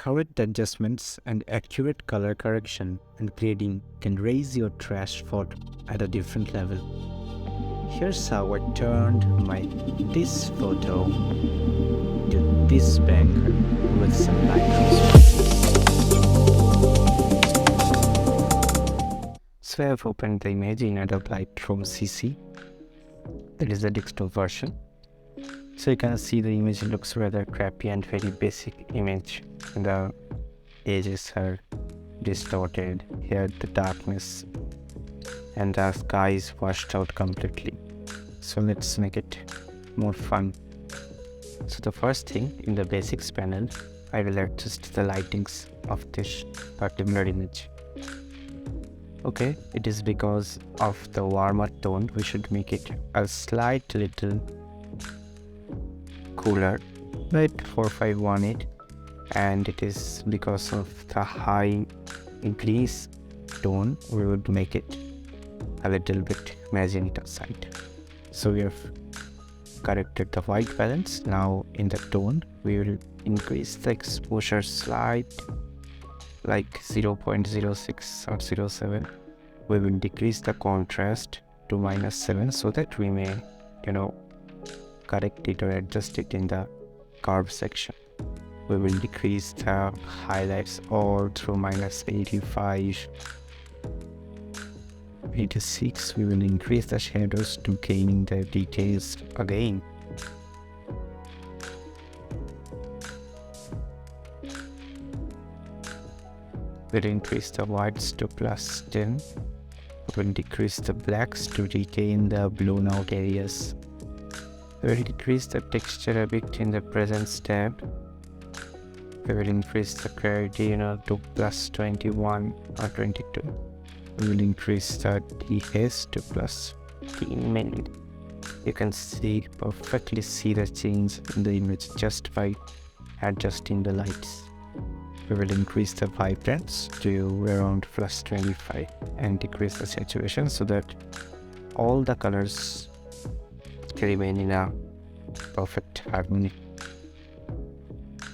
correct adjustments and accurate color correction and grading can raise your trash photo at a different level. Here's how I turned this photo to this banger with some Lightroom. So I have opened the image in Adobe Lightroom Pc. That is the desktop version. So you can see the image looks rather crappy and very basic image. The edges are distorted. Here the darkness and the sky is washed out completely. So let's make it more fun. So the first thing, in the basics panel, I will adjust the lightings of this particular image. Okay, it is because of the warmer tone, we should make it a slight little cooler, right? 4518, and it is because of the high grease tone, we would make it a little bit magenta side. So we have corrected the white balance. Now in the tone, we will increase the exposure slight, like 0.06 or 0.7. We will decrease the contrast to -7 so that we may, correct it or adjust it in the curve section. We will decrease the highlights all through -85, 86. We will increase the shadows to gain the details again. We'll increase the whites to +10. We will decrease the blacks to retain the blown out areas. We will decrease the texture a bit in the presence tab. We will increase the clarity to +21 or 22. We will increase the DS to +15. You can perfectly see the change in the image just by adjusting the lights. We will increase the vibrance to around +25 and decrease the saturation so that all the colors remain in a perfect harmony.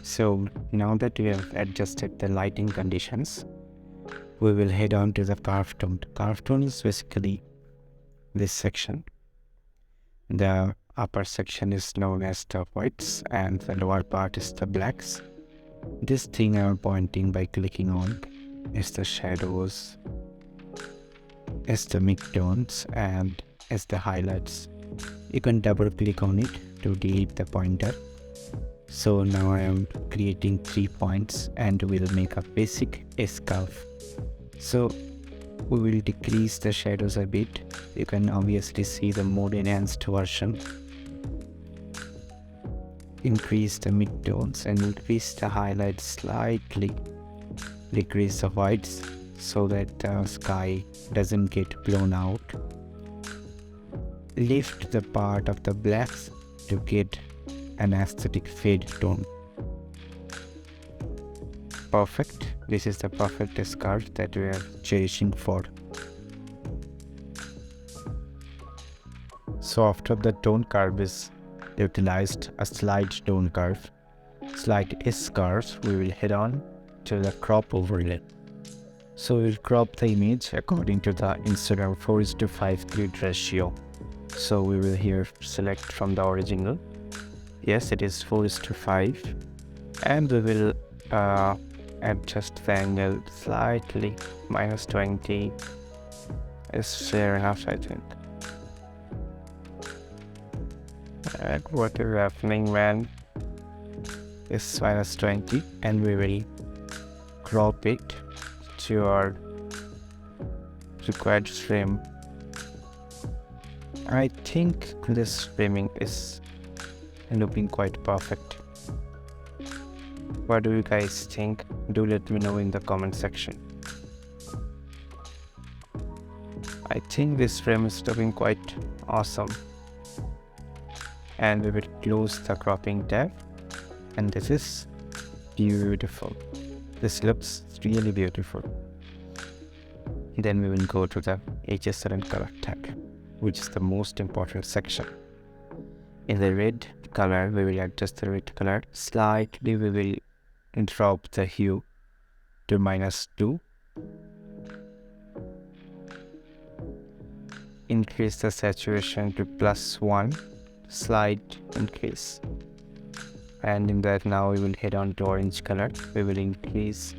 So now that we have adjusted the lighting conditions, we will head on to the curve tone. Curve tone is basically this section. The upper section is known as the whites and the lower part is the blacks. This thing I'm pointing by clicking on is the shadows, is the midtones, and is the highlights. You can double click on it to delete the pointer. So now I am creating 3 points and we'll make a basic S-curve. So we will decrease the shadows a bit. You can obviously see the more enhanced version. Increase the midtones and increase the highlights slightly. Decrease the whites so that the sky doesn't get blown out. Lift the part of the blacks to get an aesthetic fade tone. Perfect. This is the perfect S-curve that we are cherishing for. So after the tone curve is utilized, a slide tone curve, slide S-curve, we will head on to the crop overlay. So we'll crop the image according to the Instagram 4:5 grid ratio. So we will here select from the original. Yes, it is 4:5, and we will adjust the angle slightly. -20 is fair enough, I think. And what is happening when is -20, and we will crop it to our required frame. I think this framing is looking quite perfect. What do you guys think? Do let me know in the comment section. I think this frame is looking quite awesome. And we will close the cropping tab, and this is beautiful. This looks really beautiful. Then we will go to the HSL and color tab, which is the most important section. In the red color, we will adjust the red color slightly. We will drop the hue to -2. Increase the saturation to +1, slight increase. And in that, now we will head on to orange color. We will increase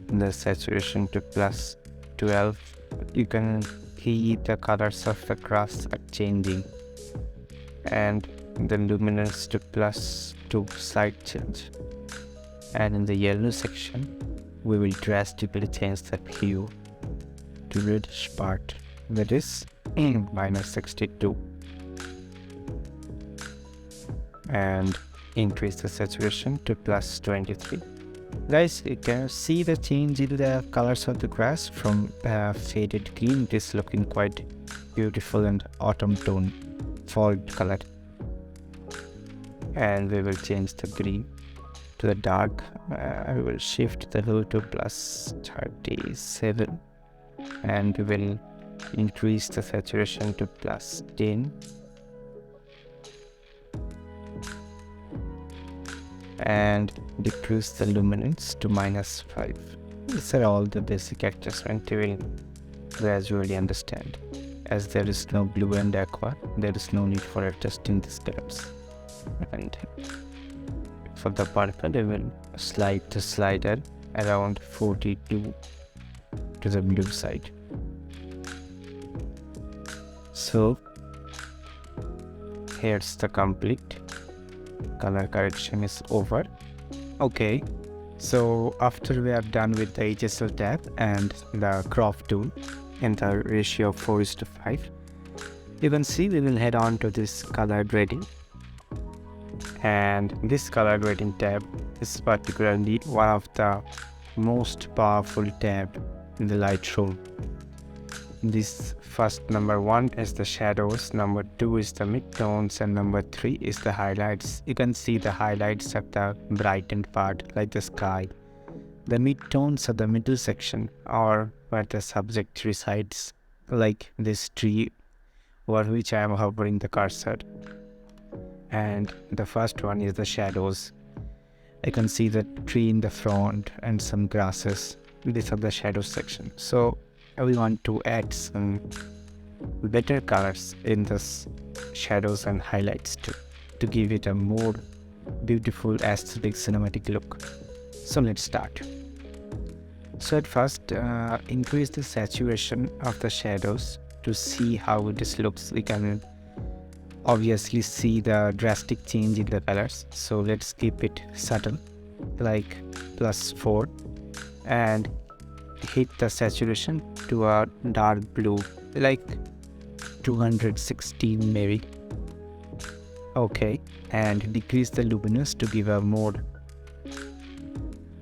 the saturation to +12. You can see the colors of the grass are changing, and the luminance to +2, slight change. And in the yellow section, we will drastically change the hue to reddish part, that is -62, and increase the saturation to +23. Guys, you can see the change in the colors of the grass. From faded green, it is looking quite beautiful and autumn tone, fall color. And we will change the green to the dark. I will shift the hue to +37, and we will increase the saturation to +10, and decrease the luminance to -5. These are all the basic adjustments you will gradually understand. As there is no blue and aqua, there is no need for adjusting these colors. And for the purple, we will slide the slider around 42 to the blue side. So here's the complete color correction is over. Okay, so after we are done with the HSL tab and the crop tool in the ratio of 4:5, you can see we will head on to this color grading. And this color grading tab is particularly one of the most powerful tab in the Lightroom. This first, number 1 is the shadows, number 2 is the midtones, and number 3 is the highlights. You can see the highlights at the brightened part, like the sky. The midtones are the middle section, or where the subject resides, like this tree over which I am hovering the cursor. And the first one is the shadows. I can see the tree in the front and some grasses. These are the shadow section. So we want to add some better colors in this shadows and highlights to give it a more beautiful aesthetic cinematic look. So let's start. So at first, increase the saturation of the shadows to see how this looks. We can obviously see the drastic change in the colors. So let's keep it subtle, like +4, and hit the saturation to a dark blue, like 216 maybe. Okay, and decrease the luminance to give a more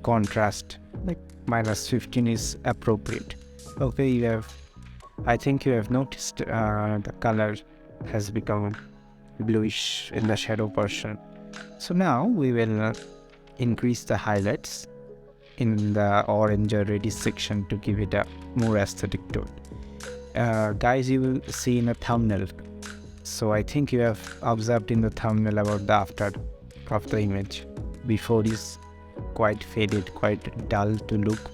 contrast, like -15 is appropriate. Okay, I think you have noticed the color has become bluish in the shadow portion. So now we will increase the highlights in the orange or reddish section to give it a more aesthetic tone. Guys, you will see in a thumbnail. So I think you have observed in the thumbnail about the after of the image. Before is quite faded, quite dull to look,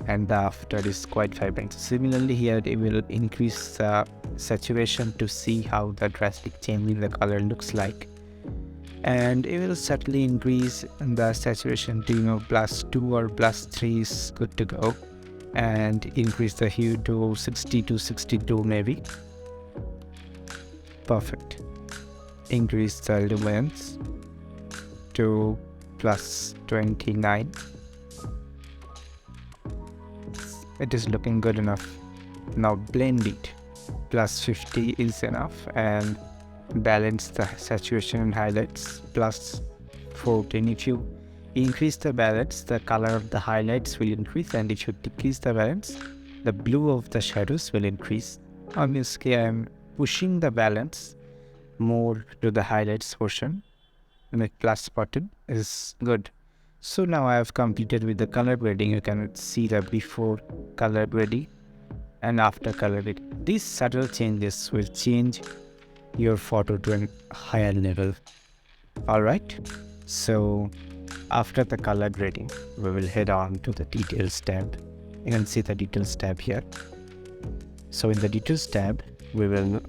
and the after is quite vibrant. Similarly here, it will increase the saturation to see how the drastic change in the color looks like. And it will certainly increase the saturation to +2 or +3 is good to go, and increase the hue to 60 to 62 maybe. Perfect. Increase the luminance to +29. It is looking good enough. Now blend it. +50 is enough, and balance the saturation and highlights. +14. If you increase the balance, the color of the highlights will increase, and if you decrease the balance, the blue of the shadows will increase. Obviously, I am pushing the balance more to the highlights portion, and the plus button is good. So now I have completed with the color grading. You can see the before color grading and after color grading. These subtle changes will change your photo to a higher level. Alright, so After the color grading, we will head on to the details tab. You can see the details tab here. So in the details tab, we will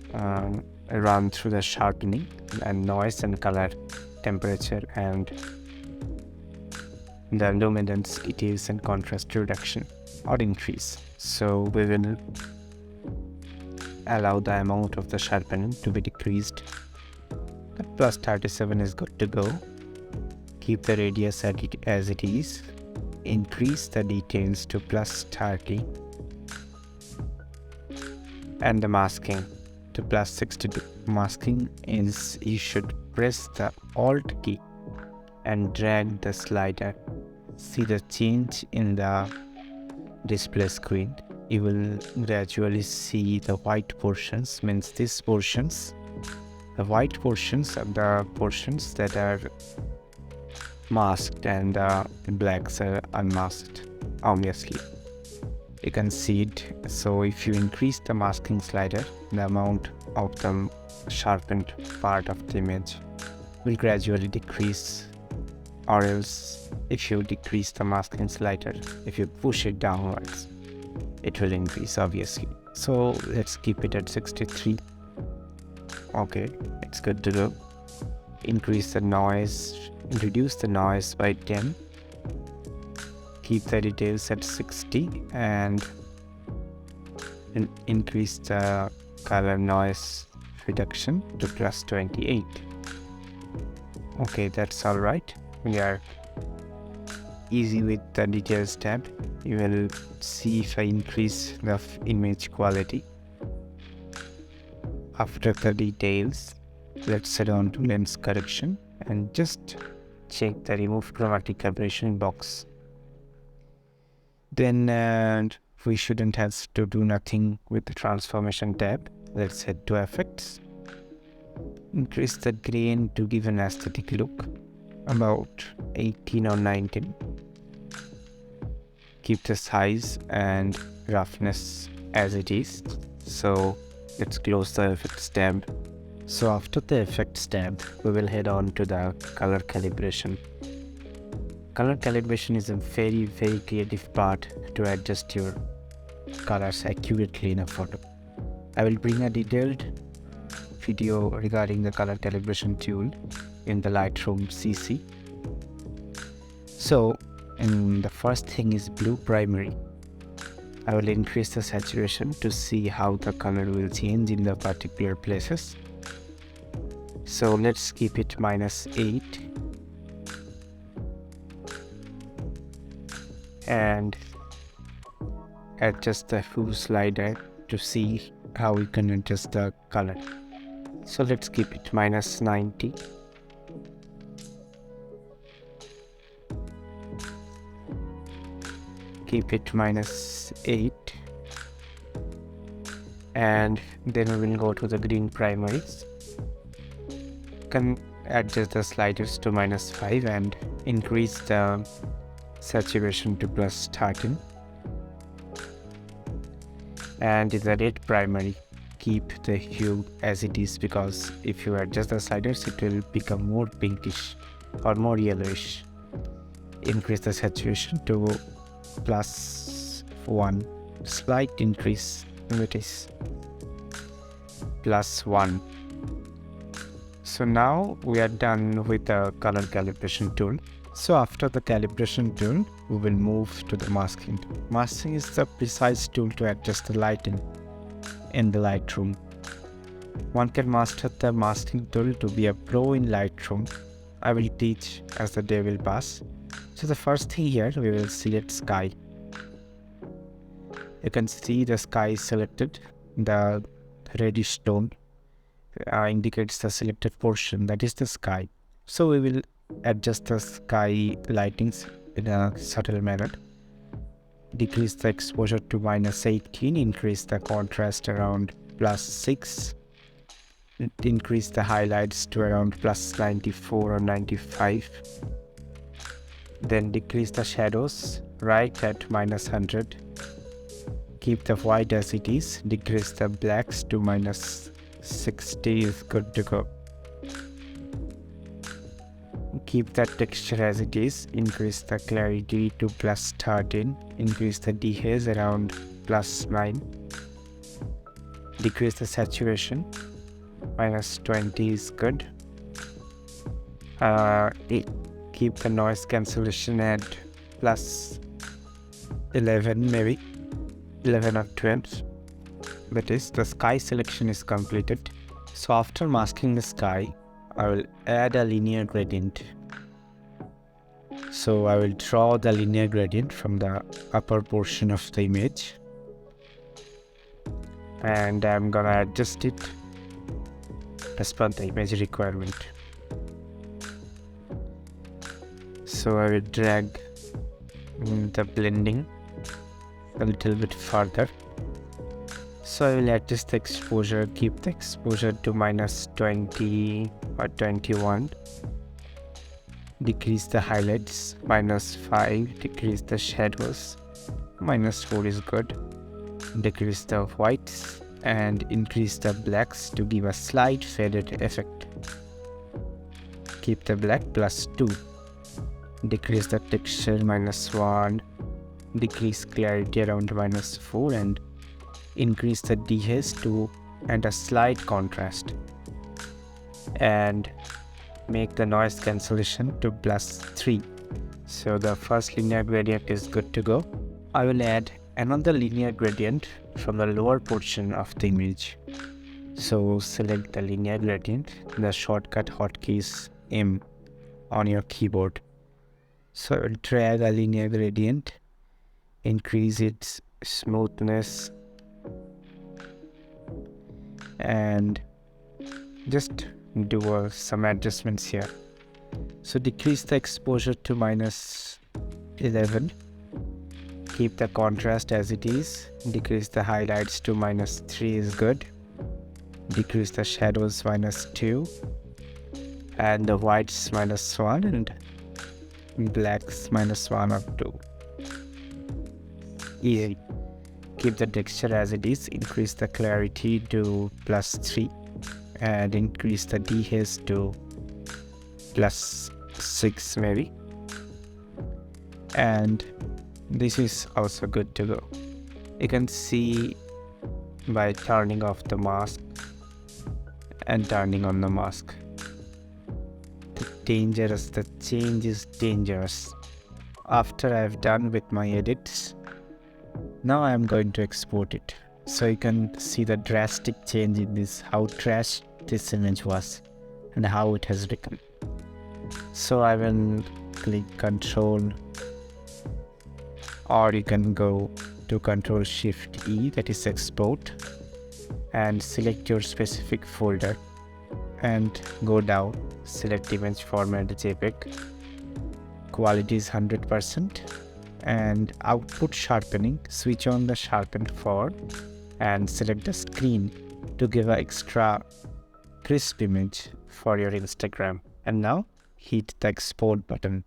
run through the sharpening and noise and color temperature and the luminance details and contrast reduction or increase. So we will allow the amount of the sharpening to be decreased. The plus 37 is good to go. Keep the radius as it is. Increase the details to plus 30 and the masking to plus 62. Masking is you should press the Alt key and drag the slider. See the change in the display screen. You will gradually see the white portions, means these portions. The white portions are the portions that are masked and the blacks are unmasked, obviously. You can see it. So if you increase the masking slider, the amount of the sharpened part of the image will gradually decrease, or else if you decrease the masking slider, if you push it downwards, it will increase, obviously. So let's keep it at 63. Okay, it's good to go. Increase the noise, reduce the noise by 10. Keep the details at 60 and increase the color noise reduction to plus 28. Okay, that's all right. We are easy with the details tab. You will see if I increase the image quality. After the details, let's head on to lens correction and just check the remove chromatic aberration box. Then we shouldn't have to do nothing with the transformation tab. Let's head to effects. Increase the grain to give an aesthetic look, about 18 or 19. Keep the size and roughness as it is. So let's close the effects tab. So after the effects tab, we will head on to the color calibration. Color calibration is a very creative part to adjust your colors accurately in a photo. I will bring a detailed video regarding the color calibration tool in the Lightroom Pc. So the first thing is blue primary. I will increase the saturation to see how the color will change in the particular places. So let's keep it -8 and adjust the hue slider to see how we can adjust the color. So let's keep it -90. Keep it -8 and then we will go to the green primaries. Can adjust the sliders to -5 and increase the saturation to +13. And in the red primary, keep the hue as it is, because if you adjust the sliders, it will become more pinkish or more yellowish. Increase the saturation to +1. Slight increase, it is +1. So now we are done with the color calibration tool. So after the calibration tool, we will move to the masking tool. Masking is the precise tool to adjust the lighting in the Lightroom. One can master the masking tool to be a pro in Lightroom. I will teach as the day will pass. So the first thing here, we will select sky. You can see the sky is selected. The reddish tone indicates the selected portion, that is the sky. So we will adjust the sky lightings in a subtle manner. Decrease the exposure to -18, increase the contrast around +6, increase the highlights to around +94 or 95, then decrease the shadows right at -100, keep the white as it is, decrease the blacks to -60 is good to go. keep that texture as it is, increase the clarity to +13, increase the dehaze around +9, decrease the saturation, -20 is good. Keep the noise cancellation at +11, maybe 11 or 12. That is, the sky selection is completed. So after masking the sky, I will add a linear gradient. So I will draw the linear gradient from the upper portion of the image, and I'm gonna adjust it as per the image requirement. So I will drag the blending a little bit further. So I will adjust the exposure, keep the exposure to -20 or 21. Decrease the highlights, -5. Decrease the shadows, -4 is good. Decrease the whites and increase the blacks to give a slight faded effect. Keep the black +2. Decrease the texture -1. Decrease clarity around -4 and increase the dehaze to and a slight contrast, and make the noise cancellation to +3. So the first linear gradient is good to go. I will add another linear gradient from the lower portion of the image. So select the linear gradient, the shortcut hotkey is M on your keyboard. So I will drag a linear gradient, increase its smoothness, and just do some adjustments here. So decrease the exposure to -11. Keep the contrast as it is. Decrease the highlights to -3 is good. Decrease the shadows -2. And the whites -1 and blacks -1 or 2. Easy. Keep the texture as it is. Increase the clarity to +3 and increase the dehaze to +6 maybe. And this is also good to go. You can see by turning off the mask and turning on the mask. The change is dangerous. After I've done with my edits, now I am going to export it. So you can see the drastic change in this, how trash this image was and how it has become. So I will click Control, or you can go to Ctrl+Shift+E, that is export, and select your specific folder and go down, select image format JPEG, quality is 100%, and output sharpening, switch on the sharpen forward and select the screen to give an extra crisp image for your Instagram. And now hit the export button.